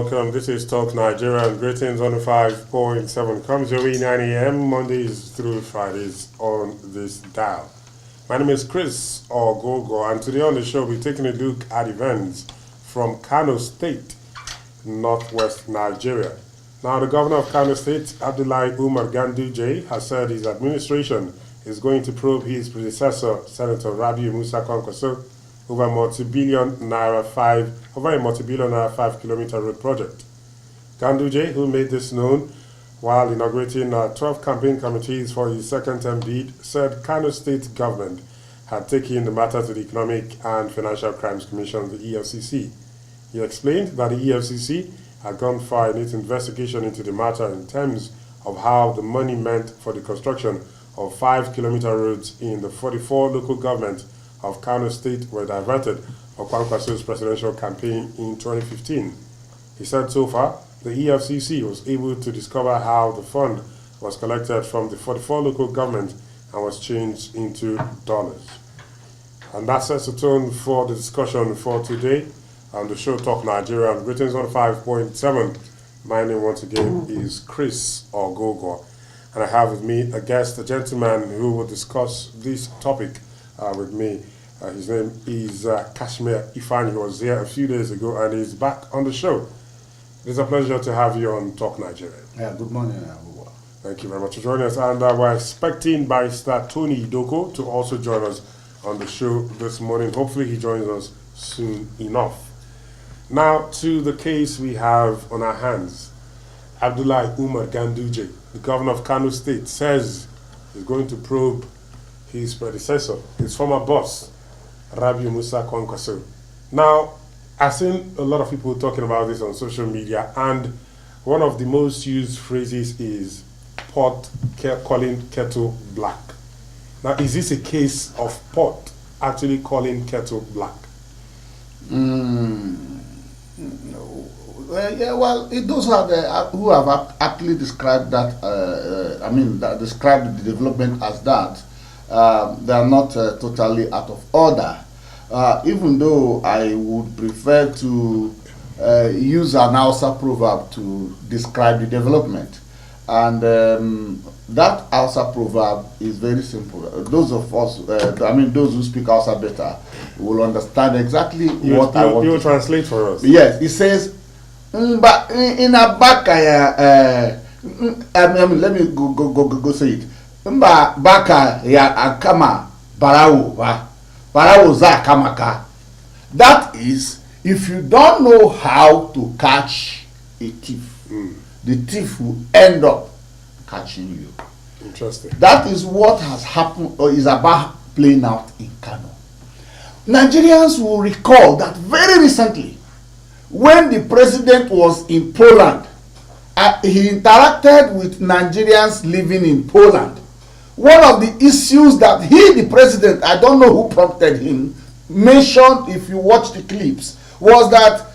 welcome. This is Talk Nigeria and Greetings on 5.7. Comes your way 9 a.m. Mondays through Fridays on this dial. My name is Chris Ogogo, and today on the show we're taking a look at events from Kano State, northwest Nigeria. Now, the governor of Kano State, Abdullahi Umar Ganduje, has said his administration is going to probe his predecessor, Senator Rabiu Musa Kwankwaso, over a multi-billion naira 5-kilometer road project. Ganduje, who made this known while inaugurating 12 campaign committees for his second-term bid, said Kano State government had taken the matter to the Economic and Financial Crimes Commission, the EFCC. He explained that the EFCC had gone far in its investigation into the matter in terms of how the money meant for the construction of 5-kilometer roads in the 44 local governments of Kano State were diverted for Kwankwaso's presidential campaign in 2015. He said so far, the EFCC was able to discover how the fund was collected from the 44 local governments and was changed into dollars. And that sets the tone for the discussion for today on the show Talk Nigeria. Greetings on 5.7. My name once again is Chris Ogogo, and I have with me a guest, a gentleman who will discuss this topic with me. His name is Kashmir Ifan. He was here a few days ago and he's back on the show. It is a pleasure to have you on Talk Nigeria. Yeah, good morning. Thank you very much for joining us. And we're expecting Barrister Tony Idoko to also join us on the show this morning. Hopefully he joins us soon enough. Now to the case we have on our hands. Abdullahi Umar Ganduje, the governor of Kano State, says he's going to probe his predecessor, his former boss, Rabiu Musa Kwankwaso. Now, I've seen a lot of people talking about this on social media, and one of the most used phrases is pot calling kettle black. Now, is this a case of pot actually calling kettle black? Well, those are who have aptly described that. That described the development as that. They are not totally out of order. Even though I would prefer to use an Hausa proverb to describe the development. And that Hausa proverb is very simple. Those of us, those who speak Hausa better, will understand exactly what I want. You will translate for us. Yes, it says, but in a bakaya, let me go say it. Mba baka ya akama barawo za kamaka. That is, if you don't know how to catch a thief, the thief will end up catching you. Interesting. That is what has happened or is about playing out in Kano. Nigerians will recall that very recently, when the president was in Poland, he interacted with Nigerians living in Poland. One of the issues that the president, I don't know who prompted him, mentioned, if you watch the clips, was that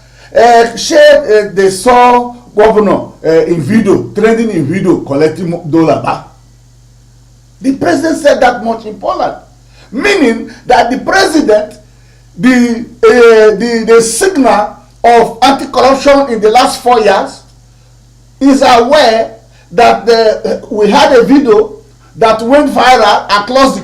they saw governor in video, trending in video, collecting dollar back. The president said that much in Poland, meaning that the president, the signal of anti-corruption in the last 4 years, is aware that we had a video that went viral across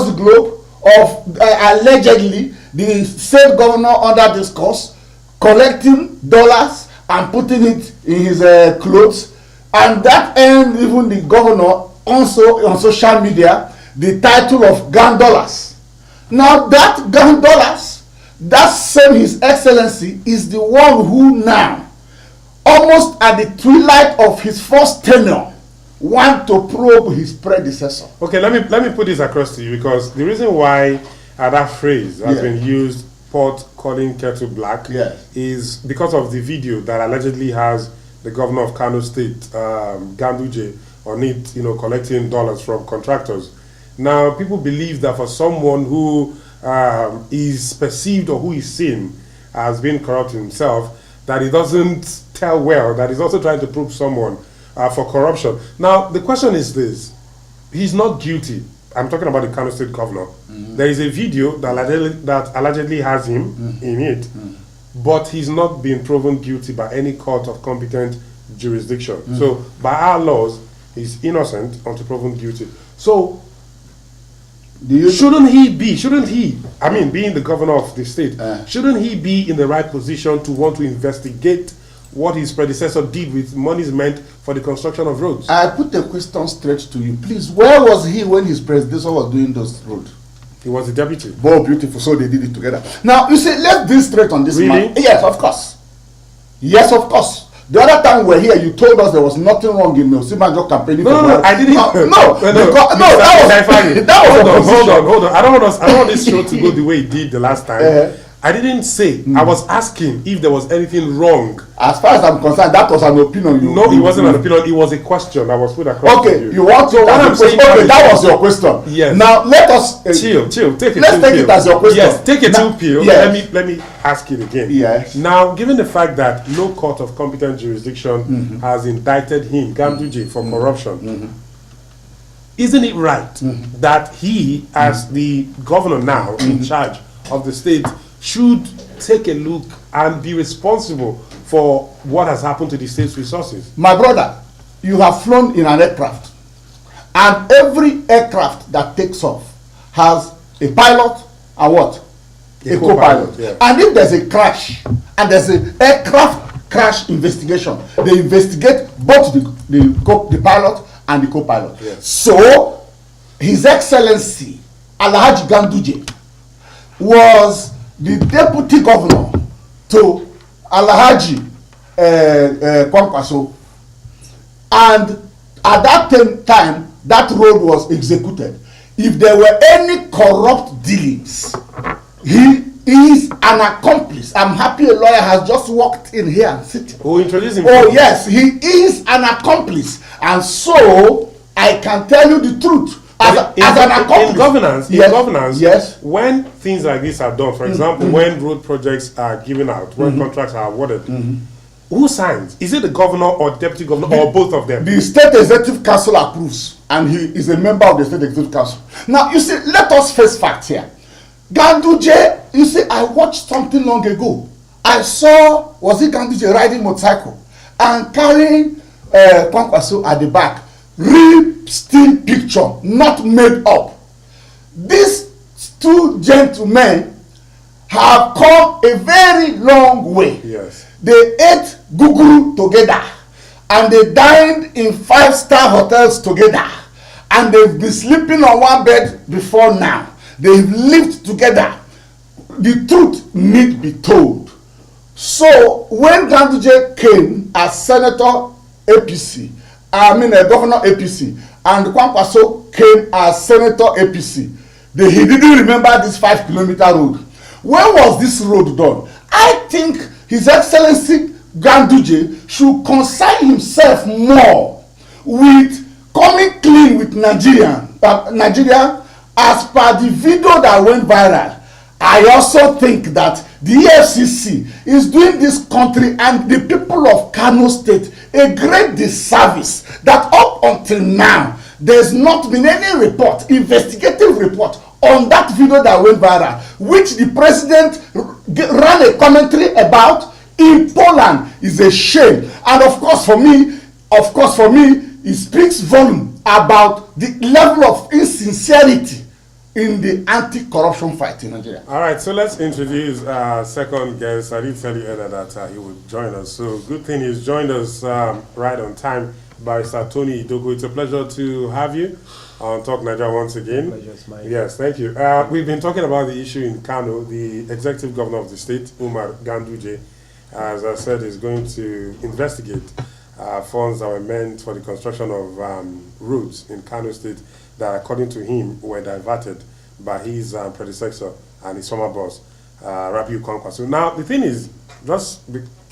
the globe of allegedly the state governor under discourse collecting dollars and putting it in his clothes, and that earned even the governor also on social media the title of Gun Dollars. Now that Gun Dollars, that same His Excellency, is the one who now, almost at the twilight of his first tenure, want to probe his predecessor. Okay, let me put this across to you, because the reason why that phrase has been used, pot calling kettle black, is because of the video that allegedly has the governor of Kano State, Ganduje, on it, collecting dollars from contractors. Now, people believe that for someone who is perceived or who is seen as being corrupt himself, that he doesn't tell well, that he's also trying to prove someone for corruption. Now, the question is this. He's not guilty. I'm talking about the Kano State governor. There is a video that allegedly has him in it. but he's not been proven guilty by any court of competent jurisdiction. So by our laws, he's innocent until proven guilty. So shouldn't he, I mean, being the governor of the state, shouldn't he be in the right position to want to investigate what his predecessor did with monies meant for the construction of roads? I put the question straight to you. Please, where was he when his predecessor was doing those roads? He was the deputy. Oh, beautiful. So they did it together. Now, you see, let's be straight on this man. Yes, of course. Yes, of course. The other time we were here, you told us there was nothing wrong in Osibanjo campaigning. No, I didn't. Hold on. I don't want this show to go the way it did the last time. I didn't say. I was asking if there was anything wrong. As far as I'm concerned, that was an opinion. No, it wasn't an opinion. It was a question that was put across. Okay, you want to? What I'm saying? Okay, that was your question. Yes. Now let us chill. Take it as your question. Yes, take a chill pill. Yes. Let me ask it again. Yes. Now, given the fact that no court of competent jurisdiction has indicted him, Ganduje, for corruption. Isn't it right that he, as the governor now in charge of the state, should take a look and be responsible for what has happened to the state's resources? My brother, you have flown in an aircraft, and every aircraft that takes off has a pilot and what? A co-pilot. Yeah. And if there's a crash and there's an aircraft crash investigation, they investigate both the pilot and the co-pilot. Yes. So, His Excellency Alhaji Ganduje was the deputy governor to Alhaji Kwankwaso, and at that time that road was executed. If there were any corrupt dealings, he is an accomplice. I'm happy a lawyer has just walked in here and sitting. Who introduced him? Oh yes, he is an accomplice, and so I can tell you the truth. As an accomplice. In governance, yes. When things like this are done, for example, when road projects are given out, when contracts are awarded, who signs? Is it the governor or deputy governor or both of them? The State Executive Council approves, and he is a member of the State Executive Council. Now, you see, let us face facts here. Ganduje, you see, I watched something long ago. I saw, was it Ganduje riding motorcycle and carrying Kwankwaso at the back. Real still picture, not made up. These two gentlemen have come a very long way. Yes. They ate guguru together, and they dined in 5-star hotels together, and they've been sleeping on one bed before now. They've lived together. The truth need be told. So when Ganduje came as Senator APC, Governor APC, and Kwankwaso came as Senator APC, he didn't remember this 5-kilometer road. When was this road done? I think His Excellency Ganduje should concern himself more with coming clean with Nigeria as per the video that went viral. I also think that the EFCC is doing this country and the people of Kano State a great disservice, that up until now there's not been any report, investigative report, on that video that went viral, which the president ran a commentary about in Poland. Is a shame. And of course for me, it speaks volume about the level of insincerity in the anti-corruption fight in Nigeria. All right, so let's introduce our second guest. I did tell you earlier that he would join us. So good thing he's joined us right on time, Barrister Tony Idogo. It's a pleasure to have you on Talk Nigeria once again. Pleasure is mine. Yes, thank you. We've been talking about the issue in Kano. The executive governor of the state, Umar Ganduje, as I said, is going to investigate funds that were meant for the construction of roads in Kano State that, according to him, were diverted by his predecessor and his former boss, Rabiu Kwankwaso. So now, the thing is, just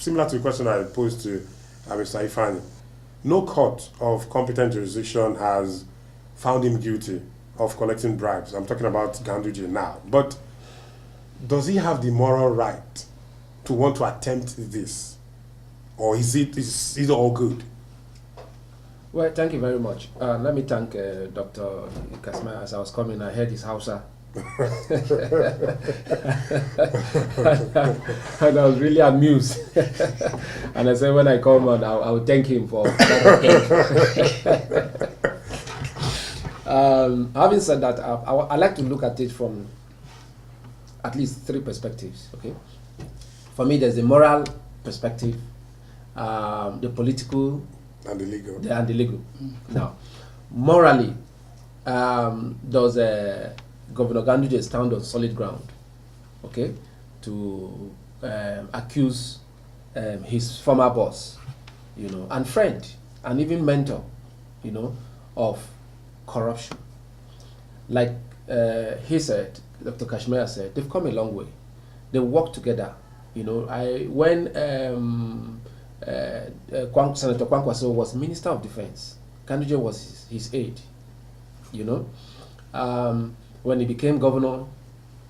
similar to the question I posed to Mr. Ifani, no court of competent jurisdiction has found him guilty of collecting bribes. I'm talking about Ganduje now. But does he have the moral right to want to attempt this? Or is it all good? Well, thank you very much. Let me thank Dr. Kasma. As I was coming, I heard his Hausa And I was really amused. And I said, when I come on, I'll thank him for that. Having said that, I like to look at it from at least three perspectives. Okay, for me, there's the moral perspective, the political, and the legal. And the legal. Now, morally, does Governor Ganduje stand on solid ground? Okay, to accuse his former boss, and friend, and even mentor, of corruption. Like he said, Dr. Kashmir said, they've come a long way. They work together. When Senator Kwankwaso was Minister of Defense, Ganduje was his aide. When he became governor,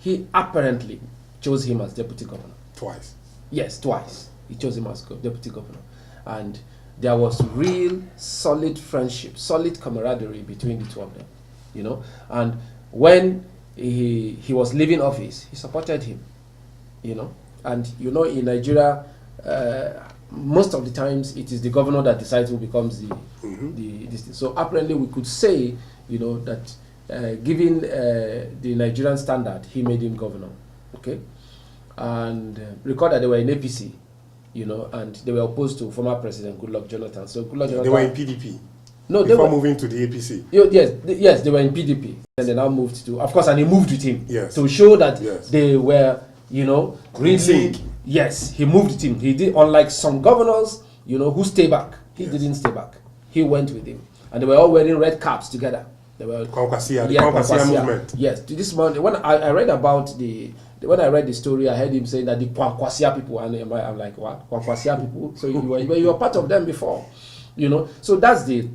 he apparently chose him as deputy governor. Twice. Yes, twice. He chose him as deputy governor. And there was real solid friendship, solid camaraderie between the two of them. And when he was leaving office, he supported him. And in Nigeria, most of the times it is the governor that decides who becomes this. So apparently we could say, that given the Nigerian standard, he made him governor. Okay, and record that they were in APC, and they were opposed to former President Goodluck Jonathan. So Goodluck Jonathan. They were in PDP. No, before moving to the APC. Yes, they were in PDP, and they now moved to, of course, and he moved with him. Yes. To show that yes. they were, really. Yes, he moved with him. He did, unlike some governors, who stay back. He yes. didn't stay back. He went with him, and they were all wearing red caps together. They were Kwankwasia, the Kwankwasia movement. Yes, to this morning when I read about when I read the story, I heard him saying that the Kwankwasia people, and I'm like, what? Kwankwasia people? So you were part of them before, So that's the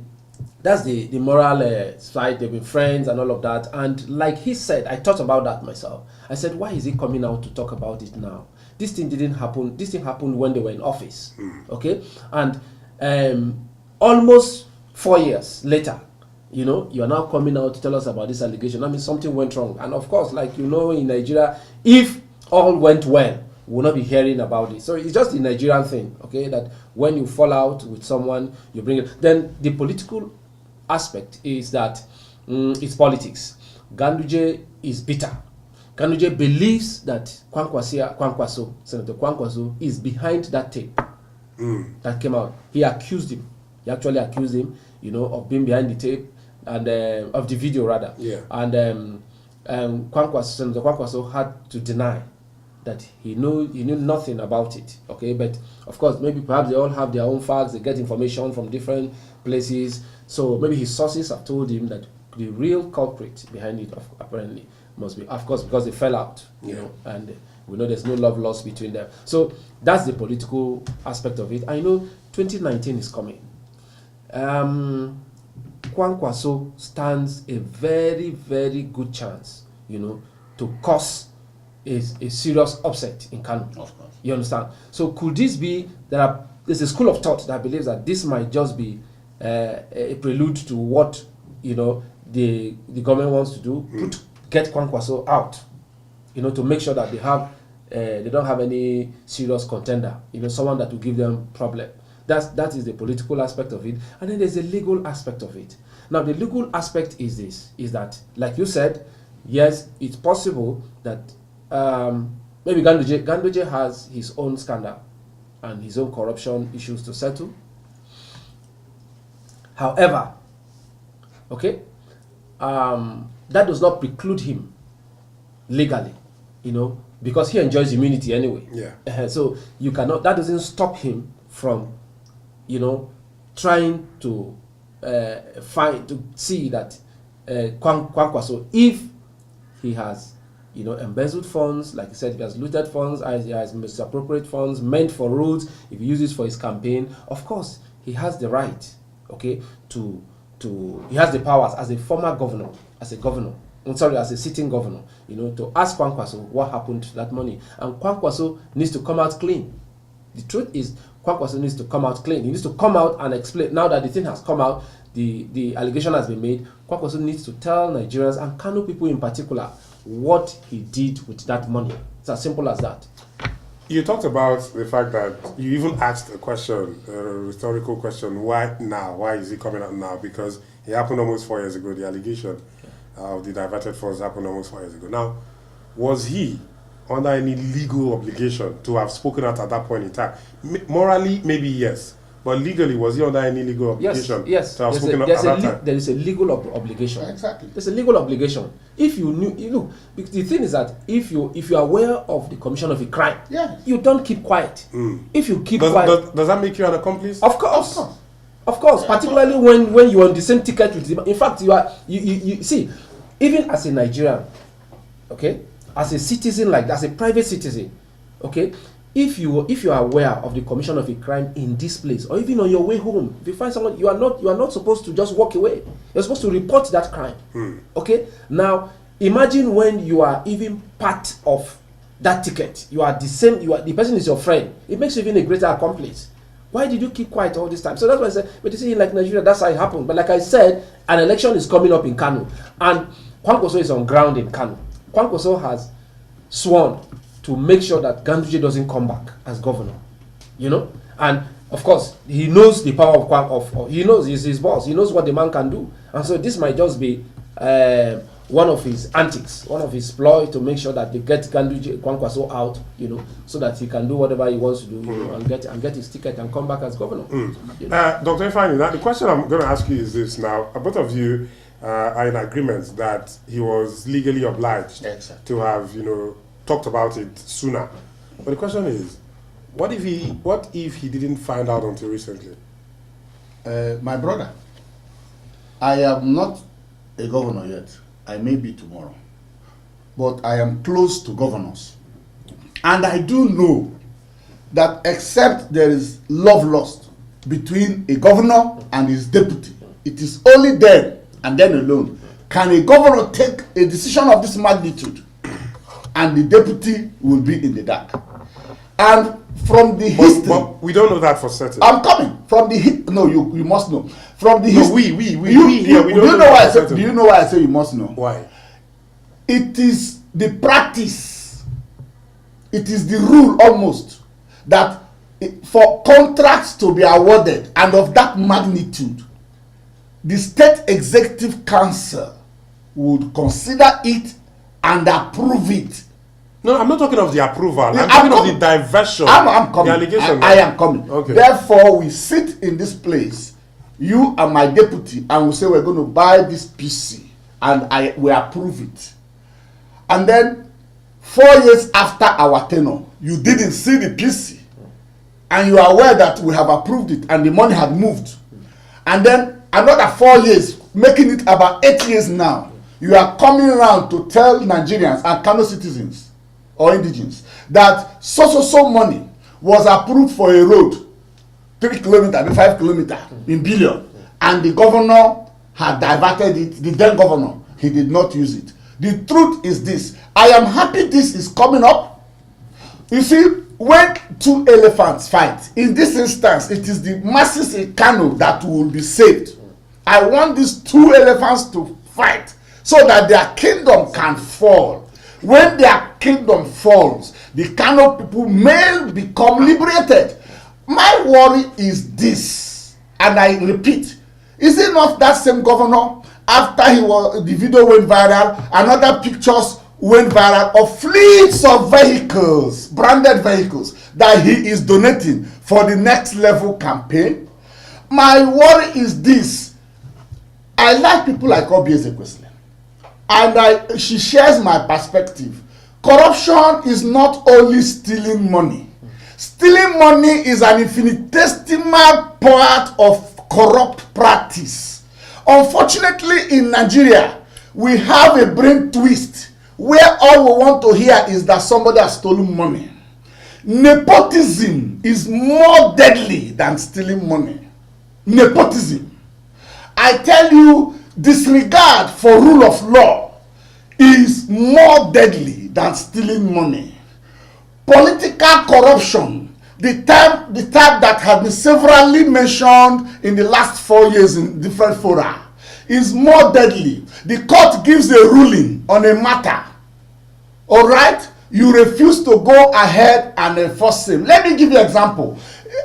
moral side. They've been friends and all of that. And like he said, I thought about that myself. I said, why is he coming out to talk about it now? This thing didn't happen. This thing happened when they were in office. Okay, and almost 4 years later, you are now coming out to tell us about this allegation. I mean, something went wrong. And of course, like in Nigeria, if all went well, we'll not be hearing about it. So it's just the Nigerian thing, okay, that when you fall out with someone, you bring it. Then the political aspect is that it's politics. Ganduje is bitter. Ganduje believes that Senator Kwankwaso is behind that tape that came out. He accused him. He actually accused him, of being behind the tape and of the video rather. Yeah. And Senator Kwankwaso had to deny that he knew nothing about it. Okay, but of course, maybe perhaps they all have their own facts. They get information from different places. So maybe his sources have told him that the real culprit behind it, apparently, must be, of course, because they fell out, and we know there's no love lost between them. So that's the political aspect of it. I know 2019 is coming. Kwankwaso stands a very, very good chance, to cause a serious upset in Kano. Of course. You understand? So could this be, there's a school of thought that believes that this might just be a prelude to what, the government wants to do, get Kwankwaso out, to make sure that they don't have any serious contender, someone that will give them problem. That is the political aspect of it. And then there's a legal aspect of it. Now, the legal aspect is that, like you said, yes, it's possible that maybe Ganduje has his own scandal and his own corruption issues to settle. However, okay, that does not preclude him legally, because he enjoys immunity anyway. Yeah. So you cannot. That doesn't stop him from, trying to see that Kwankwaso, if he has, embezzled funds, like he said, he has looted funds, he has misappropriated funds meant for roads, if he uses for his campaign, of course, he has the right, okay, he has the powers as a former governor, as a sitting governor, to ask Kwankwaso what happened to that money. And Kwankwaso needs to come out clean. The truth is, Kwankwaso needs to come out clean. He needs to come out and explain. Now that the thing has come out, the allegation has been made, Kwankwaso needs to tell Nigerians and Kano people in particular what he did with that money. It's as simple as that. You talked about the fact that you even asked a question, a rhetorical question, why now? Why is he coming out now? Because it happened almost 4 years ago. The allegation of the diverted funds happened almost 4 years ago. Now, was he under any legal obligation to have spoken out at that point in time? Morally, maybe yes. But legally, was he under any legal obligation to have spoken out at that time? There is a legal obligation. Exactly. There's a legal obligation. If you knew, look, the thing is that if you are aware of the commission of a crime, Yes. you don't keep quiet. If you keep quiet, Does that make you an accomplice? of course. Of course, particularly when you're on the same ticket with the, in fact, you see, even as a Nigerian, okay, as a citizen, like as a private citizen, okay, if you are aware of the commission of a crime in this place, or even on your way home, if you find someone, you are not supposed to just walk away. You're supposed to report that crime. Okay. Now, imagine when you are even part of that ticket. You are the person is your friend. It makes you even a greater accomplice. Why did you keep quiet all this time? So that's why I said, but you see, like Nigeria, that's how it happened. But like I said, an election is coming up in Kano, and Kwankwaso is on ground in Kano. Kwankwaso has sworn to make sure that Ganduje doesn't come back as governor, and of course he knows the power of he knows he's his boss. He knows what the man can do, and so this might just be one of his antics, one of his ploy to make sure that they get Ganduje Kwankwaso out, so that he can do whatever he wants to do, and get his ticket and come back as governor. Dr. Ifeanyi, now the question I'm going to ask you is this: now, both of you are in agreement that he was legally obliged to have, talked about it sooner. But the question is, what if he didn't find out until recently? My brother, I am not a governor yet. I may be tomorrow. But I am close to governors. And I do know that except there is love lost between a governor and his deputy, it is only then and then alone can a governor take a decision of this magnitude and the deputy will be in the dark. And from the history, but we don't know that for certain. I'm coming from the no. You must know from the history. We do you know why I say? Do you know why I say you must know? Why? It is the practice. It is the rule almost that for contracts to be awarded and of that magnitude, the State Executive Council would consider it and approve it. No, I'm not talking of the approval. I'm talking of the diversion. I'm coming. The allegation. I am coming. Okay. Therefore, we sit in this place, you and my deputy, and we say we're going to buy this PC, and we approve it. And then, 4 years after our tenure, you didn't see the PC, and you are aware that we have approved it, and the money had moved. And then another 4 years, making it about 8 years now, you are coming around to tell Nigerians and Kano citizens or indigenes that so money was approved for a road 3 kilometers, 5 kilometers in billion, and the governor had diverted it. The then governor, he did not use it. The truth is this: I am happy this is coming up. You see, when two elephants fight, in this instance, it is the masses in Kano that will be saved. I want these two elephants to fight so that their kingdom can fall. When their kingdom falls, the Kano people may become liberated. My worry is this, and I repeat, is it not that same governor, after the video went viral, and other pictures went viral of fleets of vehicles, branded vehicles, that he is donating for the next level campaign? My worry is this: I like people like Obi Ezekwesili, and she shares my perspective. Corruption is not only stealing money. Stealing money is an infinitesimal part of corrupt practice. Unfortunately, in Nigeria, we have a brain twist where all we want to hear is that somebody has stolen money. Nepotism is more deadly than stealing money. Nepotism. I tell you, disregard for rule of law is more deadly than stealing money. Political corruption, the type that has been severally mentioned in the last 4 years in different fora, is more deadly. The court gives a ruling on a matter, all right, you refuse to go ahead and enforce him. Let me give you an example.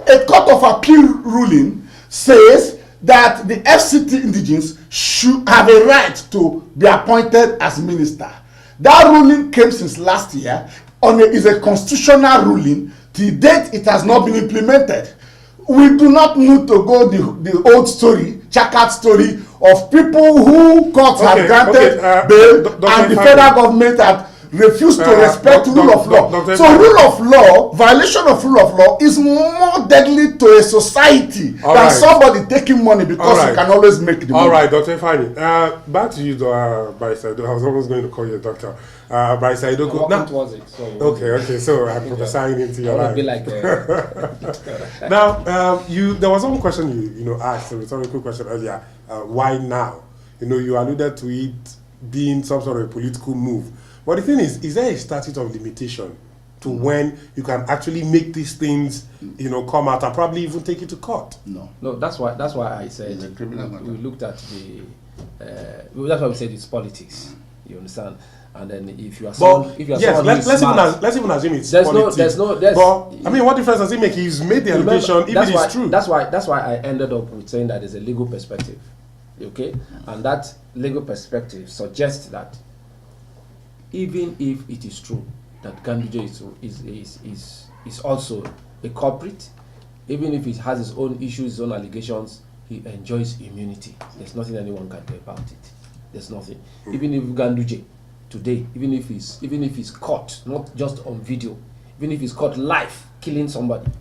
A court of appeal ruling says that the FCT indigenes should have a right to be appointed as minister. That ruling came since last year. Is a constitutional ruling. To date, it has not been implemented. We do not need to go the old story, checkered story of people who courts have granted bail and the federal government had refused to respect rule of law. So rule of law, violation of rule of law is more deadly to a society than somebody taking money because you can always make the money. All right, Dr. Ifeanyi. Back to you, Barrister. I was almost going to call you a doctor. Barrister Idoku. What was it? So okay. So I'm prophesying into your life. Be like, now, there was one question you asked, a rhetorical question earlier. Why now? You alluded to it being some sort of a political move. But the thing is there a statute of limitation to when you can actually make these things, come out and probably even take it to court? No. That's why I said we looked at the. That's why we said it's politics. You understand? And then if you are someone, let's even assume it's politics. But I mean, what difference does it make? He's made the allegation if it is true. That's why I ended up with saying that there's a legal perspective. Okay, and that legal perspective suggests that even if it is true that Ganduje is also a culprit, even if he has his own issues, his own allegations, he enjoys immunity. There's nothing anyone can do about it. There's nothing. Even if Ganduje today, even if he's caught, not just on video, even if he's caught live killing somebody,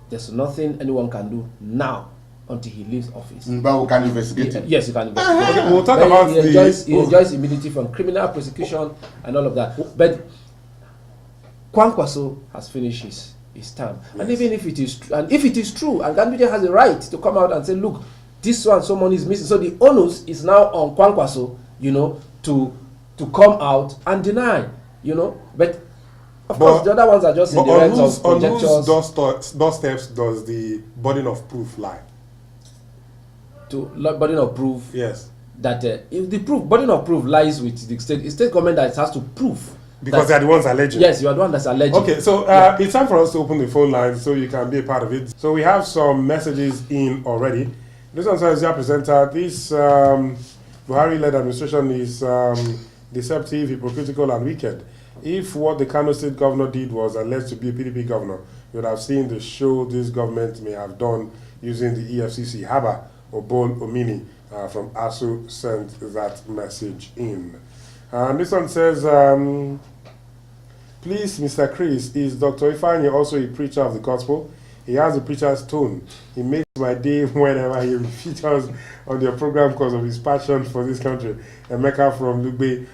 there's nothing anyone can do now until he leaves office. But we can investigate him. Yes, you can investigate. Okay, we'll talk about he enjoys immunity from criminal prosecution and all of that. But Kwankwaso has finished his term. Yes. And even if it is true, and Ganduje has a right to come out and say, look, this one, someone is missing. So the onus is now on Kwankwaso, to come out and deny, But of course, the other ones are just in the realms of conjectures. On whose doorsteps does the burden of proof lie? Burden of proof. Yes. That if the burden of proof lies with the state government that has to prove. Because they are the ones alleging. Yes, you are the one that's alleging. Okay, so it's time for us to open the phone lines so you can be a part of it. So we have some messages in already. This one says, "Dear presenter, this Buhari-led administration is deceptive, hypocritical, and wicked. If what the Kano State governor did was alleged to be a PDP governor, you would have seen the show this government may have done using the EFCC. Haba Obol Omini from ASU sent that message in. And this one says, please, Mr. Chris, is Dr. Ifeanyi also a preacher of the gospel? He has a preacher's tone. He makes my day whenever he features on your program because of his passion for this country. Emeka from Lugbe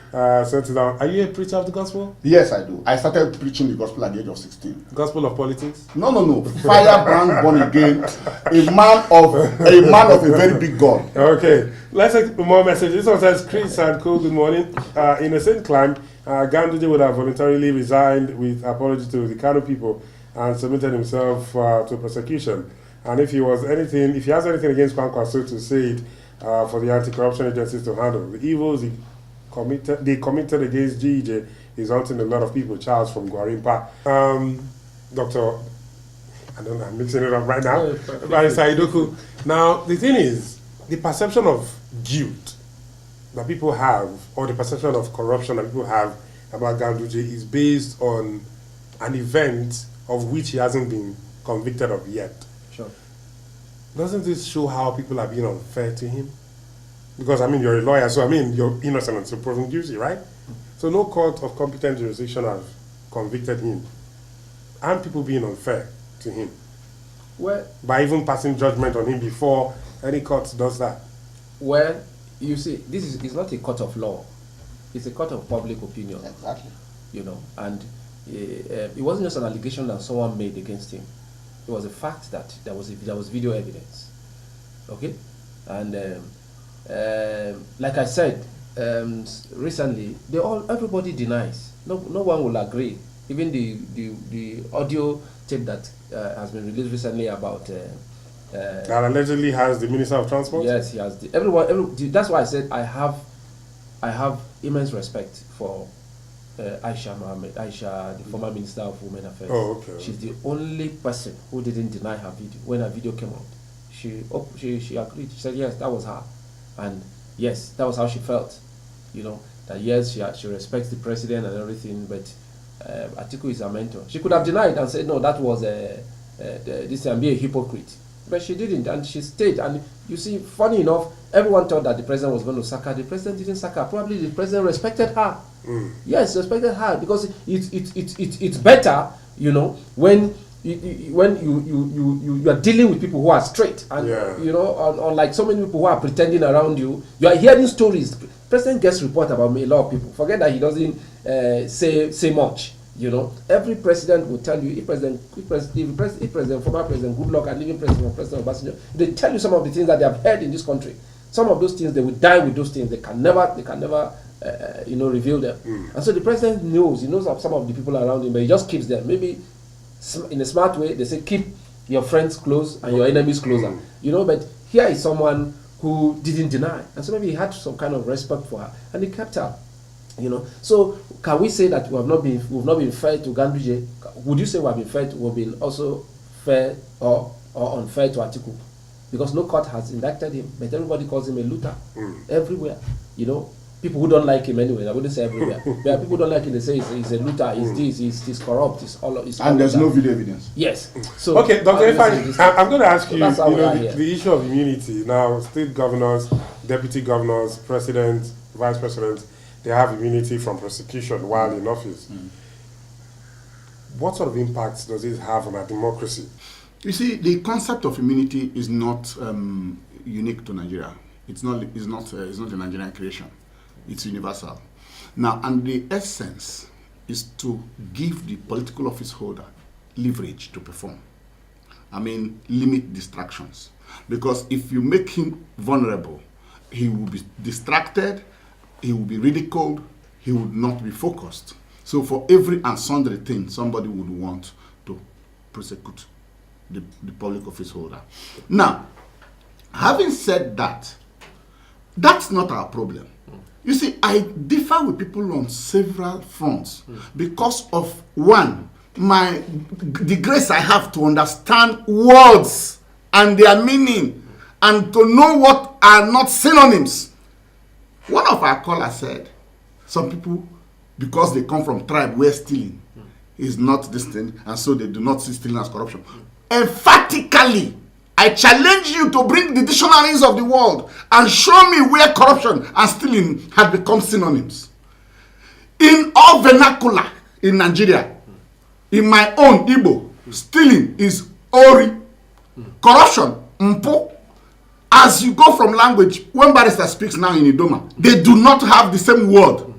sent it down. Are you a preacher of the gospel? Yes, I do. I started preaching the gospel at the age of 16. Gospel of politics? No. Firebrand, born again, a man of a very big God. Okay, let's take more messages. This one says, Chris and Co, good morning. In the same climb, Ganduje would have voluntarily resigned with apology to the Kano people and submitted himself to persecution. And if he has anything against Kwankwaso, to say it for the anti-corruption agencies to handle. The evils they committed against GEJ is haunting a lot of people. Charles from Gwarimpa. Doctor, I'm mixing it up right now. Barrister Idoku. Now, the thing is, the perception of guilt that people have, or the perception of corruption that people have about Ganduje is based on an event of which he hasn't been convicted of yet. Sure. Doesn't this show how people are being unfair to him? Because, you're a lawyer, so, you're innocent until proven guilty, right? So no court of competent jurisdiction has convicted him. And people being unfair to him. Well, by even passing judgment on him before any court does that. Well, you see, this is not a court of law. It's a court of public opinion. Exactly. And it wasn't just an allegation that someone made against him. It was a fact that there was video evidence. Okay, and like I said recently, everybody denies. No one will agree. Even the audio tape that has been released recently about that allegedly has the Minister of Transport. Yes, he has. Everyone. That's why I said I have immense respect for Aisha Mohammed, Aisha, the former Minister of Women Affairs. Oh, okay. She's the only person who didn't deny her video. When her video came out, she agreed. She said yes, that was her, and yes, that was how she felt. That yes, she respects the president and everything, but Atiku is her mentor. She could have denied and said no, that was this and be a hypocrite, but she didn't, and she stayed. And you see, funny enough, everyone thought that the president was going to sack her. The president didn't sack her. Probably the president respected her. Yes, respected her, because it's better, when you are dealing with people who are straight, and unlike so many people who are pretending around you. You are hearing stories. President gets report about a lot of people. Forget that he doesn't say much. Every president will tell you, if former President Goodluck and even President Obasanjo, they tell you some of the things that they have heard in this country. Some of those things, they will die with those things. They can never reveal them. And so the president knows. He knows of some of the people around him, but he just keeps them. Maybe in a smart way, they say keep your friends close and your enemies closer. But here is someone who didn't deny, and so maybe he had some kind of respect for her, and he kept her. So can we say that we've not been fair to Ganduje? Would you say we've been also fair or unfair to Atiku? Because no court has indicted him, but everybody calls him a looter everywhere. People who don't like him anyway. I wouldn't say everywhere. There are people who don't like him. They say he's a looter. He's corrupt. And there's no video evidence. Yes. So okay, Dr. Ifeanyi, I'm going to ask you. The issue of immunity now. State governors, deputy governors, president, vice president, they have immunity from prosecution while in office. What sort of impacts does this have on our democracy? You see, the concept of immunity is not unique to Nigeria. It's not a Nigerian creation. It's universal. Now, and the essence is to give the political office holder leverage to perform. Limit distractions. Because if you make him vulnerable, he will be distracted, he will be ridiculed, he would not be focused. So for every and sundry thing, somebody would want to prosecute the public office holder. Now, having said that, that's not our problem. You see, I differ with people on several fronts because of, one, the grace I have to understand words and their meaning and to know what are not synonyms. One of our callers said, some people, because they come from tribe where stealing is not this thing, and so they do not see stealing as corruption. Emphatically, I challenge you to bring the dictionaries of the world and show me where corruption and stealing had become synonyms. In all vernacular in Nigeria, in my own Igbo, stealing is ori, corruption, mpo. As you go from language, when barrister speaks now in Idoma, they do not have the same word.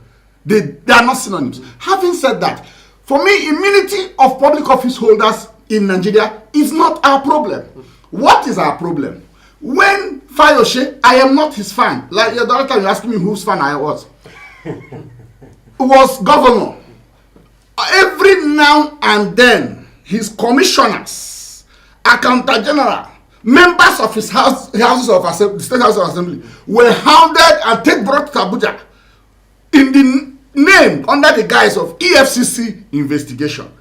They are not synonyms. Having said that, for me, immunity of public office holders in Nigeria is not our problem. What is our problem? When Fayose, I am not his fan. Like the other time you asked me whose fan I was governor. Every now and then, his commissioners, accountant general, members of his houses of assembly, the state house of assembly, were hounded and brought to Abuja in the name under the guise of EFCC investigation.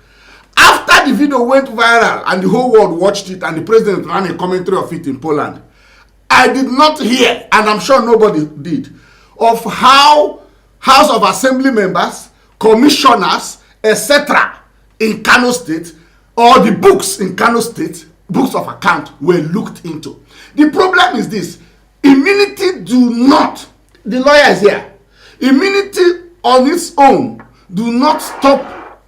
After the video went viral and the whole world watched it and the president ran a commentary of it in Poland, I did not hear, and I'm sure nobody did, of how House of Assembly members, commissioners, etc. in Kano State, or the books in Kano State, books of account, were looked into. The problem is this: immunity do not, the lawyer is here, immunity on its own do not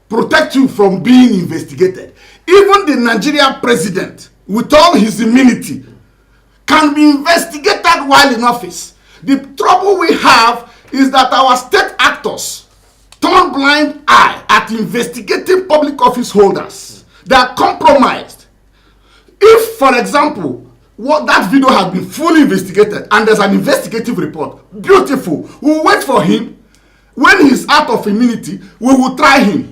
protect you from being investigated. Even the Nigerian president, with all his immunity, can be investigated while in office. The trouble we have is that our state actors turn blind eye at investigating public office holders. They are compromised. If, for example, that video has been fully investigated and there's an investigative report, beautiful, we'll wait for him. When he's out of immunity, we will try him.